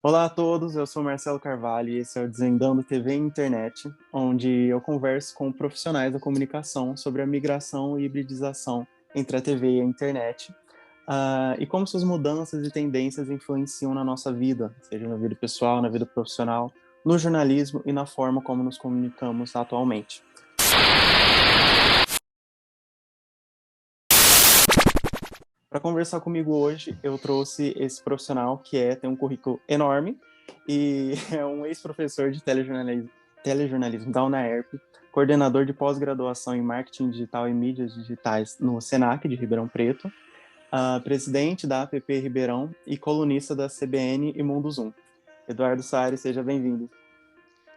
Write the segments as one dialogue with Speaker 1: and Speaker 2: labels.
Speaker 1: Olá a todos, eu sou Marcelo Carvalho e esse é o Desvendando TV e Internet, onde eu converso com profissionais da comunicação sobre a migração e hibridização entre a TV e a internet, e como suas mudanças e tendências influenciam na nossa vida, seja na vida pessoal, na vida profissional, no jornalismo e na forma como nos comunicamos atualmente. Para conversar comigo hoje, eu trouxe esse profissional tem um currículo enorme e é um ex-professor de telejornalismo da UNAERP, coordenador de pós-graduação em marketing digital e mídias digitais no Senac de Ribeirão Preto, presidente da APP Ribeirão e colunista da CBN e Mundo Zoom. Eduardo Sares, seja bem-vindo.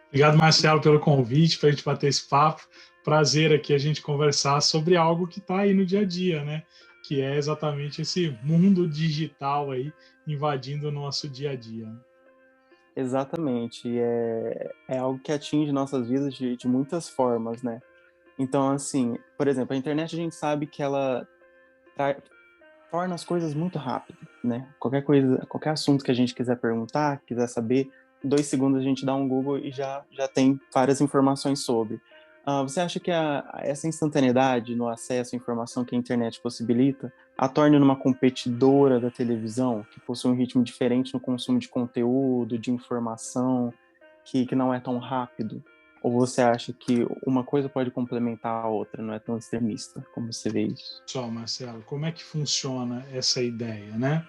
Speaker 2: Obrigado, Marcelo, pelo convite para a gente bater esse papo. Prazer aqui a gente conversar sobre algo que está aí no dia a dia, né? Que é exatamente esse mundo digital aí invadindo o nosso dia a dia.
Speaker 1: Exatamente, é algo que atinge nossas vidas de muitas formas, né? Então, assim, por exemplo, a internet a gente sabe que ela torna as coisas muito rápido, né? Qualquer coisa, qualquer assunto que a gente quiser perguntar, quiser saber, em 2 segundos a gente dá um Google e já tem várias informações sobre. Você acha que essa instantaneidade no acesso à informação que a internet possibilita a torna numa competidora da televisão, que possui um ritmo diferente no consumo de conteúdo, de informação, que não é tão rápido? Ou você acha que uma coisa pode complementar a outra, não é tão extremista como você vê isso?
Speaker 2: Só, Marcelo, como é que funciona essa ideia, né?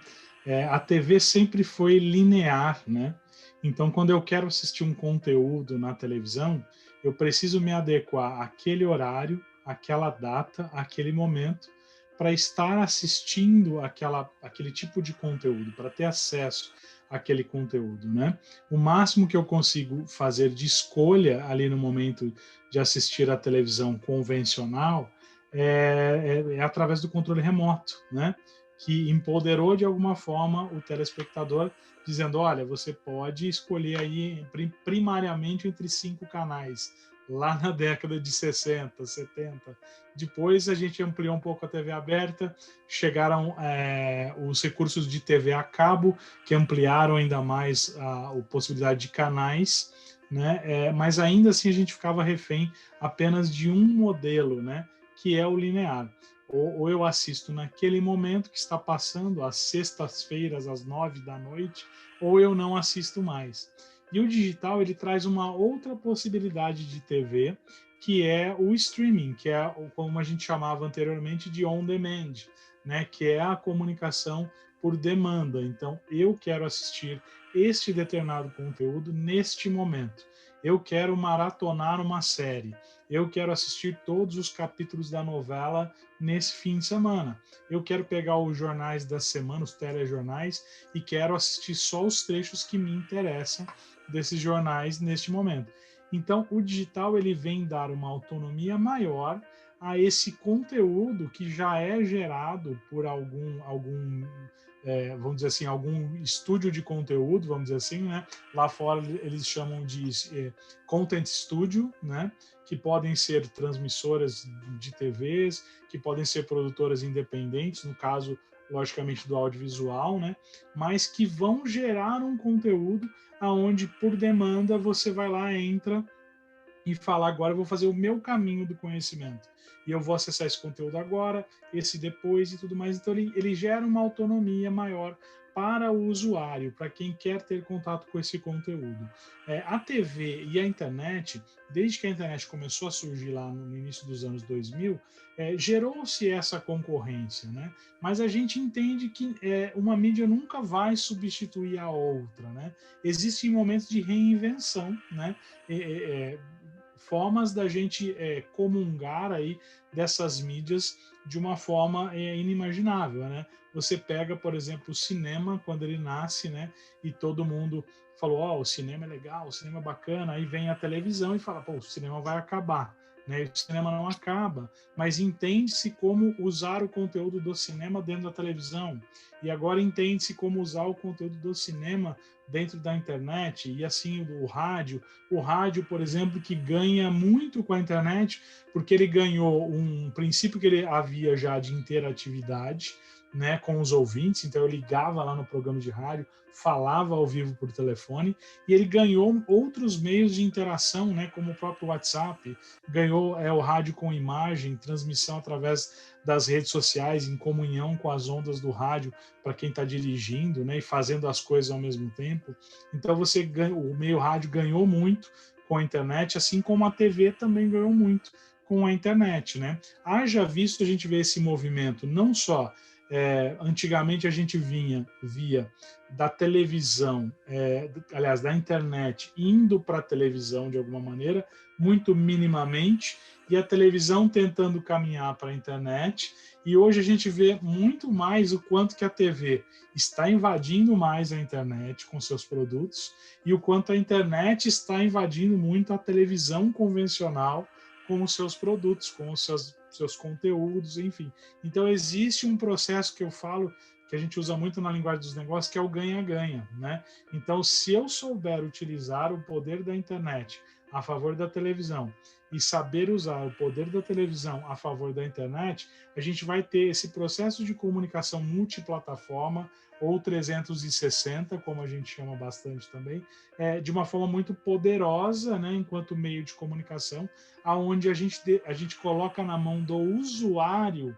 Speaker 2: A TV sempre foi linear, né? Então, quando eu quero assistir um conteúdo na televisão, eu preciso me adequar àquele horário, àquela data, àquele momento, para estar assistindo aquele tipo de conteúdo, para ter acesso àquele conteúdo, né? O máximo que eu consigo fazer de escolha ali no momento de assistir a televisão convencional é através do controle remoto, né? Que empoderou de alguma forma o telespectador, dizendo: olha, você pode escolher aí primariamente entre 5 canais, lá na década de 60, 70. Depois a gente ampliou um pouco a TV aberta, chegaram os recursos de TV a cabo, que ampliaram ainda mais a possibilidade de canais, né? Mas ainda assim a gente ficava refém apenas de um modelo, né? Que é o linear. Ou eu assisto naquele momento que está passando, às sextas-feiras, às 9 da noite, ou eu não assisto mais. E o digital ele traz uma outra possibilidade de TV, que é o streaming, que é como a gente chamava anteriormente de on demand, né? Que é a comunicação por demanda. Então, eu quero assistir este determinado conteúdo neste momento. Eu quero maratonar uma série. Eu quero assistir todos os capítulos da novela nesse fim de semana. Eu quero pegar os jornais da semana, os telejornais, e quero assistir só os trechos que me interessam desses jornais neste momento. Então, o digital ele vem dar uma autonomia maior a esse conteúdo que já é gerado por algum vamos dizer assim, algum estúdio de conteúdo, vamos dizer assim, né? Lá fora eles chamam de content studio, né? Que podem ser transmissoras de TVs, que podem ser produtoras independentes, no caso, logicamente, do audiovisual, né? Mas que vão gerar um conteúdo aonde, por demanda, você vai lá, entra e fala: agora eu vou fazer o meu caminho do conhecimento. E eu vou acessar esse conteúdo agora, esse depois e tudo mais. Então, ele gera uma autonomia maior para o usuário, para quem quer ter contato com esse conteúdo. A TV e a internet, desde que a internet começou a surgir lá no início dos anos 2000, gerou-se essa concorrência, né? Mas a gente entende que uma mídia nunca vai substituir a outra, né? Existem momentos de reinvenção, né? Formas da gente comungar aí dessas mídias de uma forma inimaginável, né? Você pega, por exemplo, o cinema quando ele nasce, né? E todo mundo falou: ó, o cinema é legal, o cinema é bacana. Aí vem a televisão e fala: pô, o cinema vai acabar. Né? O cinema não acaba, mas entende-se como usar o conteúdo do cinema dentro da televisão. E agora entende-se como usar o conteúdo do cinema dentro da internet, e assim o rádio, por exemplo, que ganha muito com a internet, porque ele ganhou um princípio que ele havia já de interatividade, né, com os ouvintes, então eu ligava lá no programa de rádio, falava ao vivo por telefone, e ele ganhou outros meios de interação, né, como o próprio WhatsApp, ganhou o rádio com imagem, transmissão através das redes sociais, em comunhão com as ondas do rádio, para quem está dirigindo, né, e fazendo as coisas ao mesmo tempo. Então o meio rádio ganhou muito com a internet, assim como a TV também ganhou muito com a internet, né? Haja visto a gente ver esse movimento, não só antigamente a gente via da televisão, aliás, da internet indo para a televisão de alguma maneira, muito minimamente, e a televisão tentando caminhar para a internet, e hoje a gente vê muito mais o quanto que a TV está invadindo mais a internet com seus produtos, e o quanto a internet está invadindo muito a televisão convencional com os seus produtos, com os seus conteúdos, enfim. Então, existe um processo que eu falo, que a gente usa muito na linguagem dos negócios, que é o ganha-ganha, né? Então, se eu souber utilizar o poder da internet a favor da televisão e saber usar o poder da televisão a favor da internet, a gente vai ter esse processo de comunicação multiplataforma, ou 360, como a gente chama bastante também, de uma forma muito poderosa, né, enquanto meio de comunicação, aonde a gente coloca na mão do usuário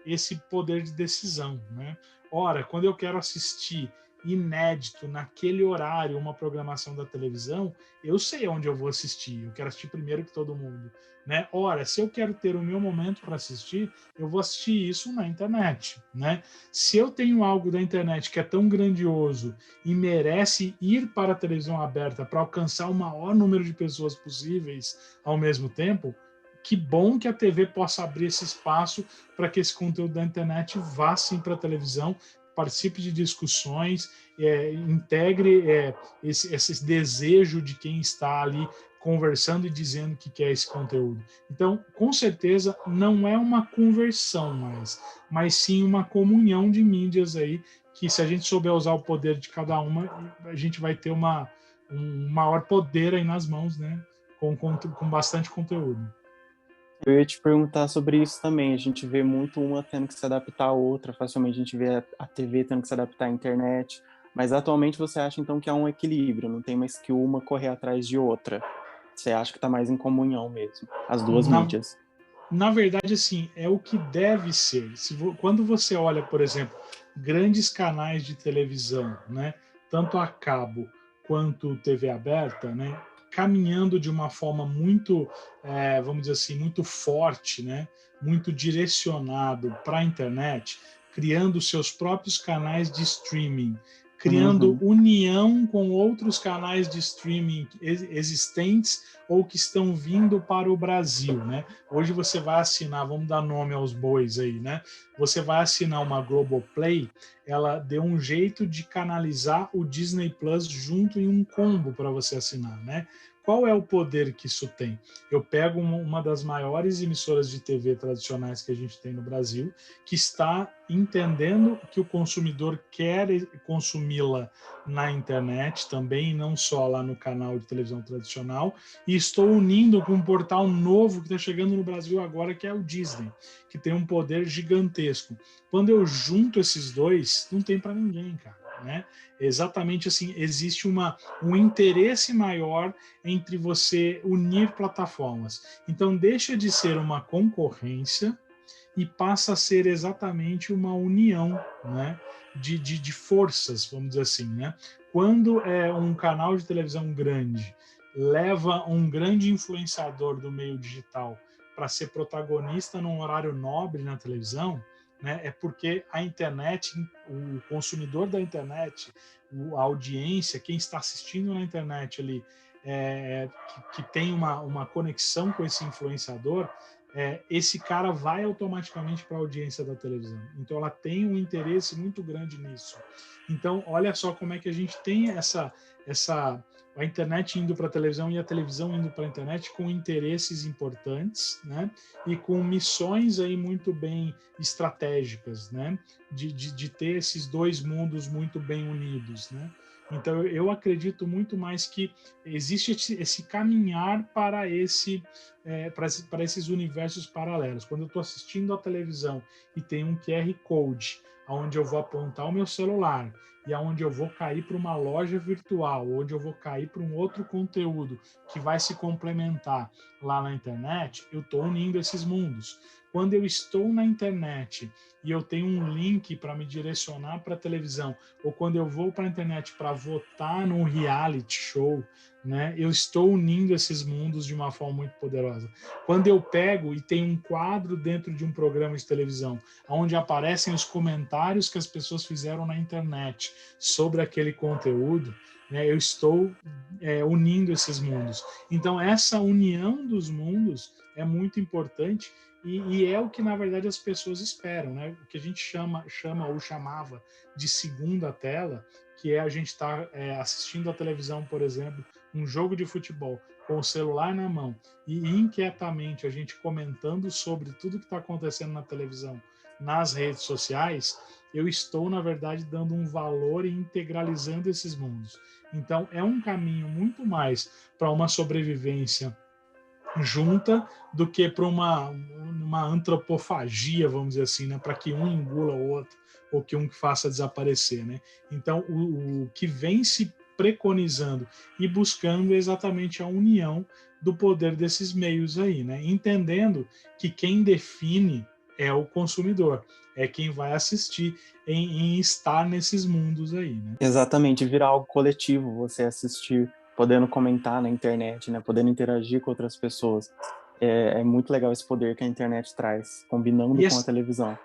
Speaker 2: esse poder de decisão, né? Ora, quando eu quero assistir inédito naquele horário uma programação da televisão, eu sei onde eu vou assistir, eu quero assistir primeiro que todo mundo, né? Ora, se eu quero ter o meu momento para assistir, eu vou assistir isso na internet, né? Se eu tenho algo da internet que é tão grandioso e merece ir para a televisão aberta para alcançar o maior número de pessoas possíveis ao mesmo tempo, que bom que a TV possa abrir esse espaço para que esse conteúdo da internet vá sim para a televisão, participe de discussões, integre esse desejo de quem está ali conversando e dizendo que quer esse conteúdo. Então, com certeza, não é uma conversão mais, mas sim uma comunhão de mídias aí, que se a gente souber usar o poder de cada uma, a gente vai ter um maior poder aí nas mãos, né? Com bastante conteúdo.
Speaker 1: Eu ia te perguntar sobre isso também. A gente vê muito uma tendo que se adaptar à outra, facilmente a gente vê a TV tendo que se adaptar à internet. Mas atualmente você acha então que há um equilíbrio, não tem mais que uma correr atrás de outra. Você acha que está mais em comunhão mesmo, as duas
Speaker 2: Na,
Speaker 1: mídias.
Speaker 2: na verdade, assim, é o que deve ser. Quando você olha, por exemplo, grandes canais de televisão, né, tanto a cabo quanto TV aberta, né, caminhando de uma forma muito, vamos dizer assim, muito forte, né, muito direcionado para a internet, criando seus próprios canais de streaming, criando
Speaker 1: Uhum.
Speaker 2: união com outros canais de streaming existentes ou que estão vindo para o Brasil, né? Hoje você vai assinar, vamos dar nome aos bois aí, né? Você vai assinar uma Globoplay, ela deu um jeito de canalizar o Disney Plus junto em um combo para você assinar, né? Qual é o poder que isso tem? Eu pego uma das maiores emissoras de TV tradicionais que a gente tem no Brasil, que está entendendo que o consumidor quer consumi-la na internet também, não só lá no canal de televisão tradicional, e estou unindo com um portal novo que está chegando no Brasil agora, que é o Disney, que tem um poder gigantesco. Quando eu junto esses dois, não tem para ninguém, cara, né? Exatamente assim, existe um interesse maior entre você unir plataformas. Então, deixa de ser uma concorrência e passa a ser exatamente uma união, né, de forças, vamos dizer assim, né? Quando um canal de televisão grande leva um grande influenciador do meio digital para ser protagonista num horário nobre na televisão, né, é porque a internet, o consumidor da internet, a audiência, quem está assistindo na internet ali, que tem uma conexão com esse influenciador, esse cara vai automaticamente para a audiência da televisão. Então, ela tem um interesse muito grande nisso. Então, olha só como é que a gente tem a internet indo para a televisão e a televisão indo para a internet com interesses importantes, né? E com missões aí muito bem estratégicas, né? De ter esses dois mundos muito bem unidos, né? Então, eu acredito muito mais que existe esse caminhar para para esses universos paralelos. Quando eu estou assistindo a televisão e tem um QR Code, onde eu vou apontar o meu celular e aonde eu vou cair para uma loja virtual, onde eu vou cair para um outro conteúdo que vai se complementar lá na internet, eu estou unindo esses mundos. Quando eu estou na internet e eu tenho um link para me direcionar para a televisão, ou quando eu vou para a internet para votar num reality show, né, eu estou unindo esses mundos de uma forma muito poderosa. Quando eu pego e tem um quadro dentro de um programa de televisão, onde aparecem os comentários que as pessoas fizeram na internet sobre aquele conteúdo, né, eu estou unindo esses mundos. Então, essa união dos mundos é muito importante e é o que, na verdade, as pessoas esperam, né? O que a gente chama ou chamava de segunda tela, que é a gente estar assistindo a televisão, por exemplo, um jogo de futebol com o celular na mão e inquietamente a gente comentando sobre tudo que está acontecendo na televisão, nas redes sociais, eu estou, na verdade, dando um valor e integralizando esses mundos. Então, é um caminho muito mais para uma sobrevivência junta do que para uma antropofagia, vamos dizer assim, né? Para que um engula o outro ou que um faça desaparecer, né? Então, o que vem se preconizando e buscando é exatamente a união do poder desses meios aí, né? Entendendo que quem define é o consumidor, é quem vai assistir em estar nesses mundos aí, né?
Speaker 1: Exatamente, virar algo coletivo, você assistir, podendo comentar na internet, né? Podendo interagir com outras pessoas. É muito legal esse poder que a internet traz, combinando
Speaker 2: E
Speaker 1: com a
Speaker 2: essa,
Speaker 1: televisão.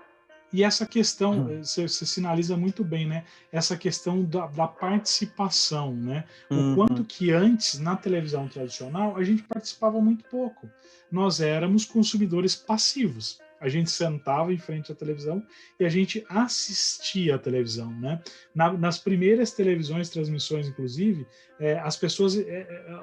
Speaker 2: e essa questão, você sinaliza muito bem, né? Essa questão da participação, né? O quanto
Speaker 1: Uhum.
Speaker 2: que antes, na televisão tradicional, a gente participava muito pouco. Nós éramos consumidores passivos. A gente sentava em frente à televisão e a gente assistia à televisão, né? Nas primeiras televisões, transmissões, inclusive, as pessoas,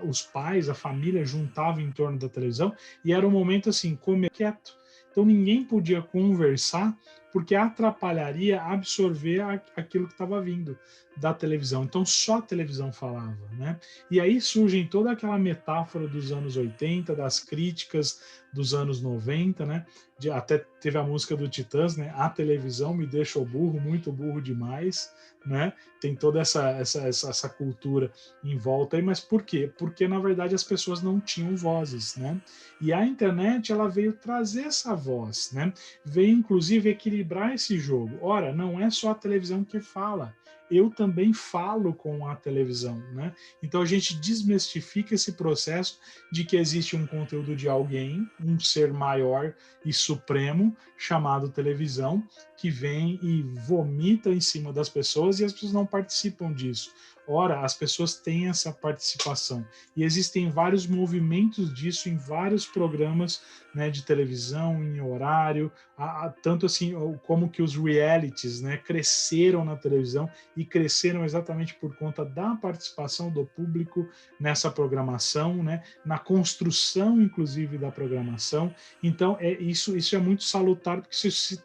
Speaker 2: os pais, a família juntavam em torno da televisão e era um momento assim, comer quieto. Então ninguém podia conversar porque atrapalharia absorver aquilo que estava vindo da televisão. Então só a televisão falava, né? E aí surge toda aquela metáfora dos anos 80, das críticas dos anos 90, né? Até teve a música do Titãs, né? A televisão me deixou burro, muito burro demais, né? Tem toda essa cultura em volta aí, mas por quê? Porque na verdade as pessoas não tinham vozes, né? E a internet ela veio trazer essa voz, né? Veio inclusive equilibrar esse jogo. Ora, não é só a televisão que fala, eu também falo com a televisão, né? Então a gente desmistifica esse processo de que existe um conteúdo de alguém, um ser maior e supremo chamado televisão, que vem e vomita em cima das pessoas e as pessoas não participam disso. Ora, as pessoas têm essa participação e existem vários movimentos disso em vários programas, né, de televisão, em horário, tanto assim como que os realities, né, cresceram na televisão e cresceram exatamente por conta da participação do público nessa programação, né, na construção, inclusive, da programação. Então, isso é muito salutar, porque isso se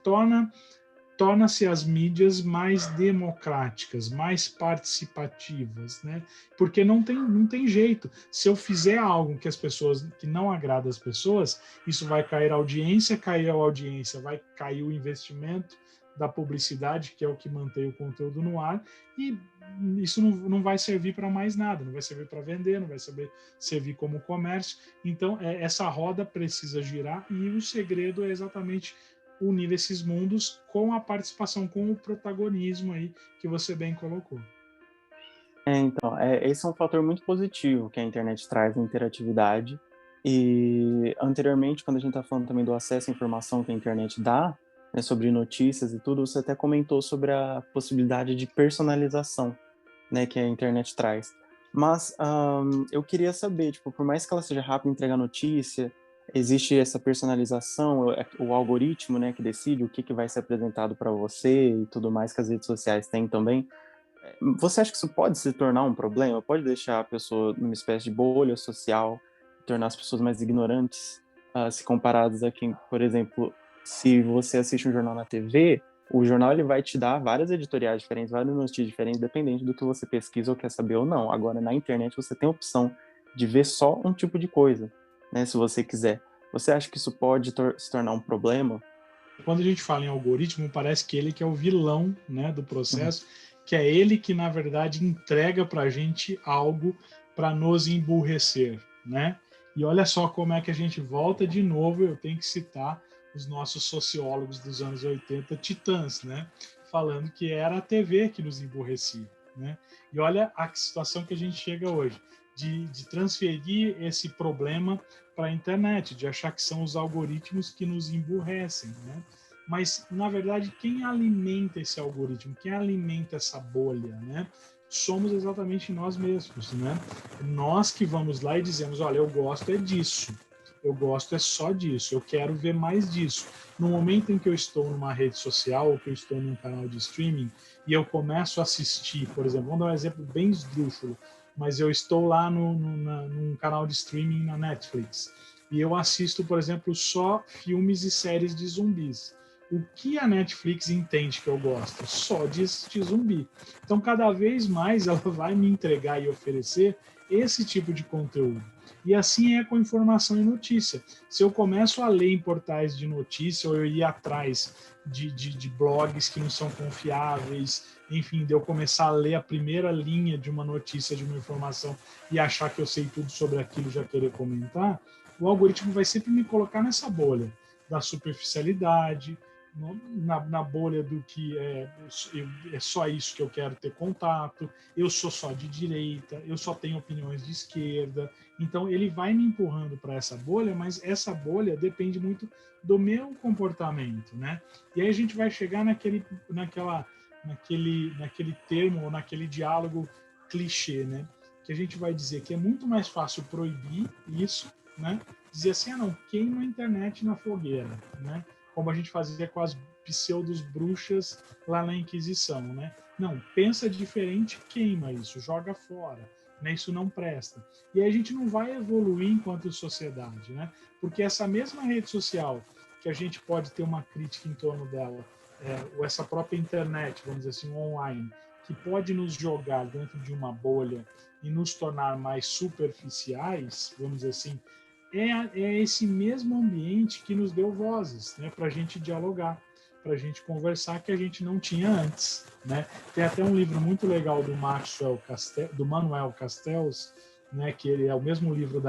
Speaker 2: torna-se as mídias mais democráticas, mais participativas, né? Porque não tem jeito. Se eu fizer algo que as pessoas que não agrada as pessoas, isso vai cair a audiência, vai cair o investimento da publicidade, que é o que mantém o conteúdo no ar, e isso não vai servir para mais nada, não vai servir para vender, não vai servir como comércio. Então, essa roda precisa girar e o segredo é exatamente unir esses mundos com a participação, com o protagonismo aí que você bem colocou.
Speaker 1: Então, esse é um fator muito positivo que a internet traz, a interatividade. E anteriormente, quando a gente está falando também do acesso à informação que a internet dá, né, sobre notícias e tudo, você até comentou sobre a possibilidade de personalização, né, que a internet traz. Mas eu queria saber, tipo, por mais que ela seja rápida em entregar notícia, existe essa personalização, o algoritmo, né, que decide o que vai ser apresentado para você e tudo mais que as redes sociais têm também. Você acha que isso pode se tornar um problema? Pode deixar a pessoa numa espécie de bolha social, tornar as pessoas mais ignorantes, se comparadas a quem, por exemplo, se você assiste um jornal na TV, o jornal ele vai te dar várias editoriais diferentes, várias notícias diferentes, dependendo do que você pesquisa ou quer saber ou não. Agora, na internet, você tem a opção de ver só um tipo de coisa. né, se você quiser. Você acha que isso pode se tornar um problema?
Speaker 2: Quando a gente fala em algoritmo, parece que ele que é o vilão, né, do
Speaker 1: Uhum.
Speaker 2: processo, que é ele que, na verdade, entrega para a gente algo para nos emburrecer, né? E olha só como é que a gente volta de novo, eu tenho que citar os nossos sociólogos dos anos 80, titãs, né? Falando que era a TV que nos emburrecia, né? E olha a situação que a gente chega hoje, de transferir esse problema para a internet, de achar que são os algoritmos que nos emburrecem, né? Mas, na verdade, quem alimenta esse algoritmo, quem alimenta essa bolha, né? Somos exatamente nós mesmos, né? Nós que vamos lá e dizemos, olha, eu gosto é disso, eu gosto é só disso, eu quero ver mais disso. No momento em que eu estou numa rede social ou que eu estou num canal de streaming e eu começo a assistir, por exemplo, vamos dar um exemplo bem esdrúxulo, mas eu estou lá num canal de streaming na Netflix e eu assisto, por exemplo, só filmes e séries de zumbis. O que a Netflix entende que eu gosto? Só de assistir zumbi. Então, cada vez mais ela vai me entregar e oferecer esse tipo de conteúdo. E assim é com informação e notícia. Se eu começo a ler em portais de notícia ou eu ir atrás de blogs que não são confiáveis, enfim, de eu começar a ler a primeira linha de uma notícia, de uma informação e achar que eu sei tudo sobre aquilo e já querer comentar, o algoritmo vai sempre me colocar nessa bolha da superficialidade, na bolha do que é só isso que eu quero ter contato, eu sou só de direita, eu só tenho opiniões de esquerda. Então, ele vai me empurrando para essa bolha, mas essa bolha depende muito do meu comportamento, né? E aí a gente vai chegar naquele termo, ou naquele diálogo clichê, né? Que a gente vai dizer que é muito mais fácil proibir isso, né? Dizer assim, ah, não, queima a internet na fogueira, né? Como a gente fazia com as pseudos bruxas lá na Inquisição, né? Não, pensa diferente, queima isso, joga fora, né? Isso não presta. E aí a gente não vai evoluir enquanto sociedade, né? Porque essa mesma rede social que a gente pode ter uma crítica em torno dela, ou essa própria internet, vamos dizer assim, online, que pode nos jogar dentro de uma bolha e nos tornar mais superficiais, vamos dizer assim, é esse mesmo ambiente que nos deu vozes, né, para a gente dialogar, para a gente conversar que a gente não tinha antes, né? Tem até um livro muito legal do Manuel Castells, né, que ele é o mesmo livro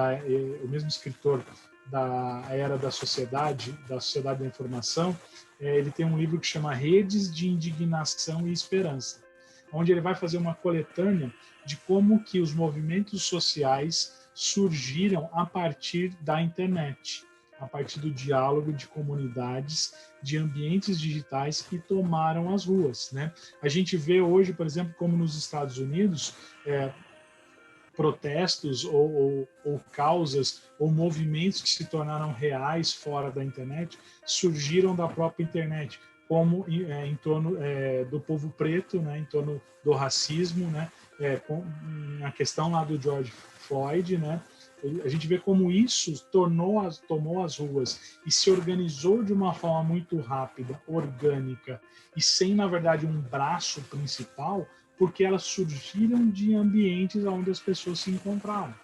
Speaker 2: o mesmo escritor da Era da Sociedade da Informação. Ele tem um livro que chama Redes de Indignação e Esperança, onde ele vai fazer uma coletânea de como que os movimentos sociais surgiram a partir da internet, a partir do diálogo de comunidades, de ambientes digitais que tomaram as ruas, né? A gente vê hoje, por exemplo, como nos Estados Unidos, protestos ou causas ou movimentos que se tornaram reais fora da internet surgiram da própria internet, como em torno do povo preto, né, em torno do racismo, né, a questão lá do George Floyd, né, a gente vê como isso tomou as ruas e se organizou de uma forma muito rápida, orgânica e sem, na verdade, um braço principal, porque elas surgiram de ambientes onde as pessoas se encontravam.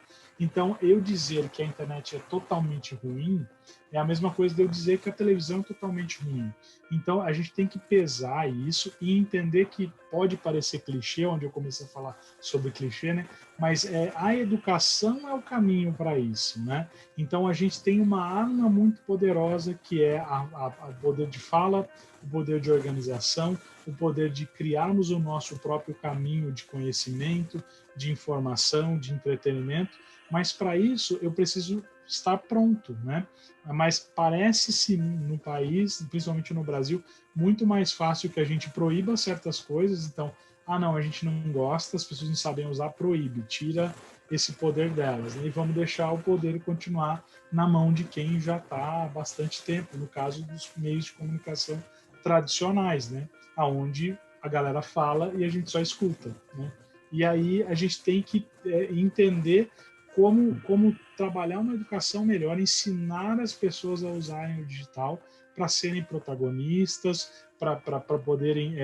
Speaker 2: Então, eu dizer que a internet é totalmente ruim é a mesma coisa de eu dizer que a televisão é totalmente ruim. Então, a gente tem que pesar isso e entender que pode parecer clichê, onde eu comecei a falar sobre clichê, né? Mas a educação é o caminho para isso, né? Então, a gente tem uma arma muito poderosa que é o poder de fala, o poder de organização, o poder de criarmos o nosso próprio caminho de conhecimento, de informação, de entretenimento, mas para isso eu preciso estar pronto, né? Mas parece-se no país, principalmente no Brasil, muito mais fácil que a gente proíba certas coisas. Então, não, a gente não gosta, as pessoas não sabem usar, proíbe, tira esse poder delas, né? E vamos deixar o poder continuar na mão de quem já está há bastante tempo, no caso dos meios de comunicação tradicionais, né? Aonde a galera fala e a gente só escuta, né? E aí a gente tem que entender como trabalhar uma educação melhor, ensinar as pessoas a usarem o digital para serem protagonistas, para poderem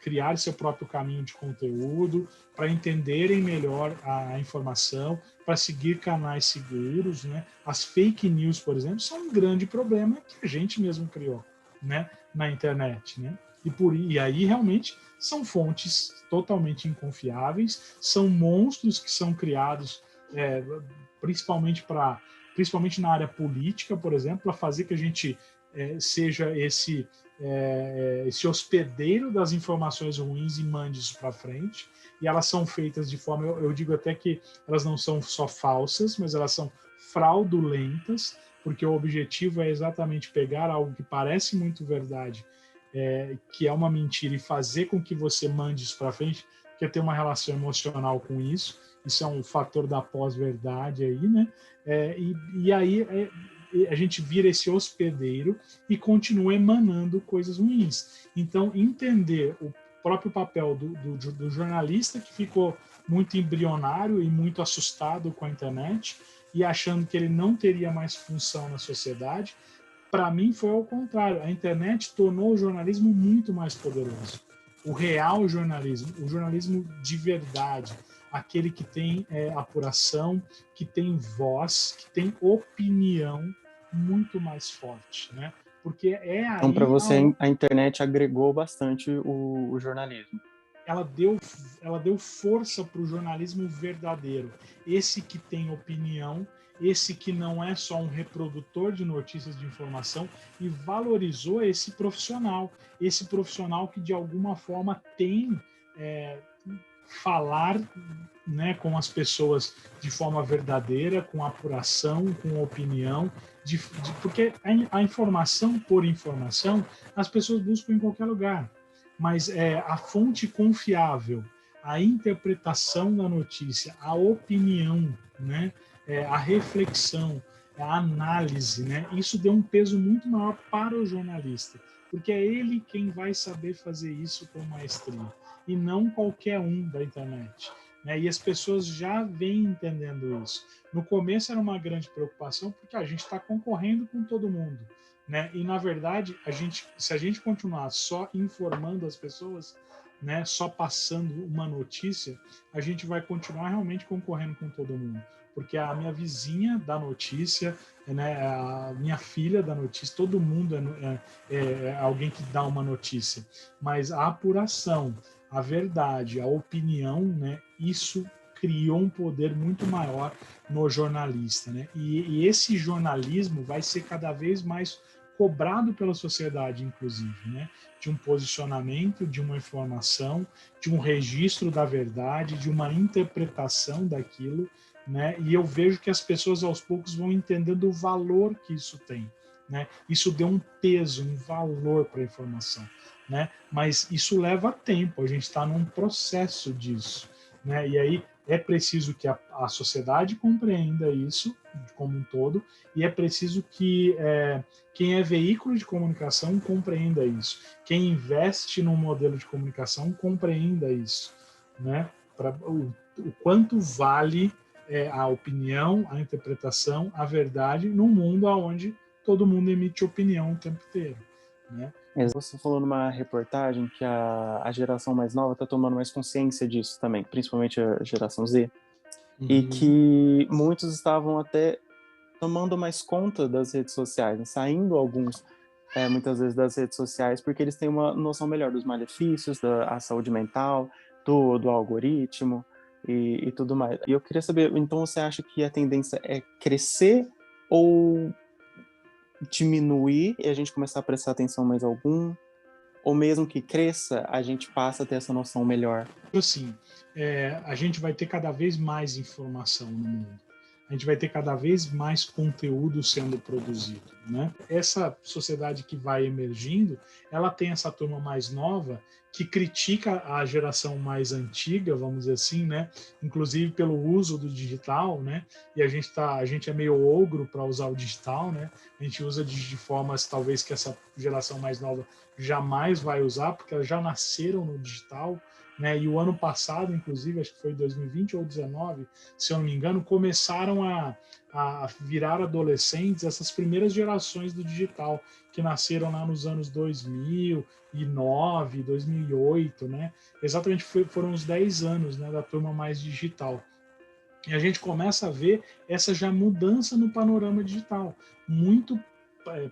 Speaker 2: criar seu próprio caminho de conteúdo, para entenderem melhor a informação, para seguir canais seguros, né? As fake news, por exemplo, são um grande problema que a gente mesmo criou, né? Na internet, né? E aí realmente são fontes totalmente inconfiáveis, são monstros que são criados principalmente na área política, por exemplo, para fazer que a gente seja esse hospedeiro das informações ruins e mande isso para frente. E elas são feitas de forma, eu digo até que elas não são só falsas, mas elas são fraudulentas, porque o objetivo é exatamente pegar algo que parece muito verdade, que é uma mentira, e fazer com que você mande isso para frente, porque tem uma relação emocional com isso. Isso é um fator da pós-verdade aí, né? E aí a gente vira esse hospedeiro e continua emanando coisas ruins. Então, entender o próprio papel do jornalista, que ficou muito embrionário e muito assustado com a internet e achando que ele não teria mais função na sociedade, para mim foi ao contrário. A internet tornou o jornalismo muito mais poderoso. O real jornalismo, o jornalismo de verdade, aquele que tem apuração, que tem voz, que tem opinião muito mais forte, né? Porque
Speaker 1: Então, para
Speaker 2: aí
Speaker 1: você, a internet agregou bastante o jornalismo.
Speaker 2: ela deu força para o jornalismo verdadeiro, esse que tem opinião, esse que não é só um reprodutor de notícias de informação, e valorizou esse profissional que de alguma forma tem falar, né, com as pessoas de forma verdadeira, com apuração, com opinião, porque a informação por informação as pessoas buscam em qualquer lugar, mas a fonte confiável, a interpretação da notícia, a opinião, né, a reflexão, a análise, né, isso deu um peso muito maior para o jornalista, porque é ele quem vai saber fazer isso com maestria, e não qualquer um da internet, né? E as pessoas já vêm entendendo isso. No começo era uma grande preocupação, porque a gente está concorrendo com todo mundo, né? E na verdade, se a gente continuar só informando as pessoas, né, só passando uma notícia, a gente vai continuar realmente concorrendo com todo mundo, porque a minha vizinha dá notícia, né, a minha filha dá notícia, todo mundo é alguém que dá uma notícia, mas a apuração, a verdade, a opinião, né, isso criou um poder muito maior no jornalista, né? E esse jornalismo vai ser cada vez mais cobrado pela sociedade, inclusive, né? De um posicionamento, de uma informação, de um registro da verdade, de uma interpretação daquilo, né? E eu vejo que as pessoas aos poucos vão entendendo o valor que isso tem, né? Isso deu um peso, um valor para a informação, né? Mas isso leva tempo, a gente está num processo disso, né? E aí é preciso que a sociedade compreenda isso como um todo, e é preciso que quem é veículo de comunicação compreenda isso, quem investe num modelo de comunicação compreenda isso, né? O quanto vale a opinião, a interpretação, a verdade num mundo onde todo mundo emite opinião o tempo inteiro, né?
Speaker 1: Você falou numa reportagem que a geração mais nova está tomando mais consciência disso também, principalmente a geração Z, e que muitos estavam até tomando mais conta das redes sociais, né? Saindo alguns, muitas vezes, das redes sociais, porque eles têm uma noção melhor dos malefícios, da saúde mental, do algoritmo e tudo mais. E eu queria saber, então você acha que a tendência é crescer ou diminuir e a gente começar a prestar atenção mais algum? Ou mesmo que cresça, a gente passa a ter essa noção melhor?
Speaker 2: Assim, a gente vai ter cada vez mais informação no mundo. A gente vai ter cada vez mais conteúdo sendo produzido, né? Essa sociedade que vai emergindo, ela tem essa turma mais nova que critica a geração mais antiga, vamos dizer assim, né? Inclusive pelo uso do digital, né? E a gente é meio ogro para usar o digital, né? A gente usa de formas talvez que essa geração mais nova jamais vai usar, porque elas já nasceram no digital, né? E o ano passado, inclusive, acho que foi 2020 ou 2019, se eu não me engano, começaram a virar adolescentes essas primeiras gerações do digital, que nasceram lá nos anos 2009, 2008, né? Exatamente foram os 10 anos, né, da turma mais digital. E a gente começa a ver essa já mudança no panorama digital, muito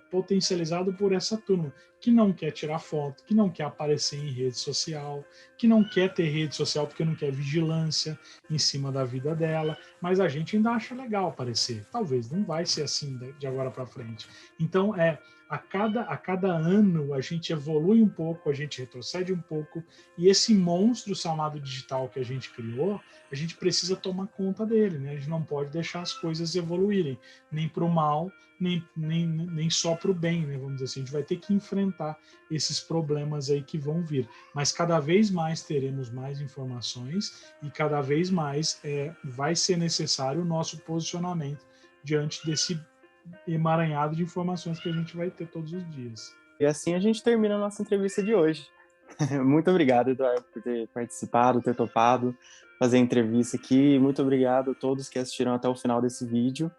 Speaker 2: potencializado por essa turma, que não quer tirar foto, que não quer aparecer em rede social, que não quer ter rede social porque não quer vigilância em cima da vida dela, mas a gente ainda acha legal aparecer. Talvez não vai ser assim de agora para frente. Então, a cada ano a gente evolui um pouco, a gente retrocede um pouco, e esse monstro chamado digital que a gente criou, a gente precisa tomar conta dele, né? A gente não pode deixar as coisas evoluírem, nem para o mal, nem só para o bem, né? Vamos dizer assim, a gente vai ter que enfrentar esses problemas aí que vão vir. Mas cada vez mais teremos mais informações e cada vez mais vai ser necessário o nosso posicionamento diante desse emaranhado de informações que a gente vai ter todos os dias.
Speaker 1: E assim a gente termina a nossa entrevista de hoje. Muito obrigado, Eduardo, por ter participado, ter topado fazer a entrevista aqui. Muito obrigado a todos que assistiram até o final desse vídeo.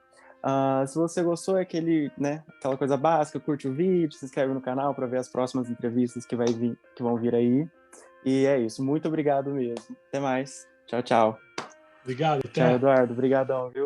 Speaker 1: Se você gostou, é aquela coisa básica, curte o vídeo, se inscreve no canal para ver as próximas entrevistas que vão vir aí. E é isso. Muito obrigado mesmo. Até mais. Tchau, tchau.
Speaker 2: Obrigado,
Speaker 1: Tchau,
Speaker 2: até.
Speaker 1: Eduardo. Obrigadão, viu?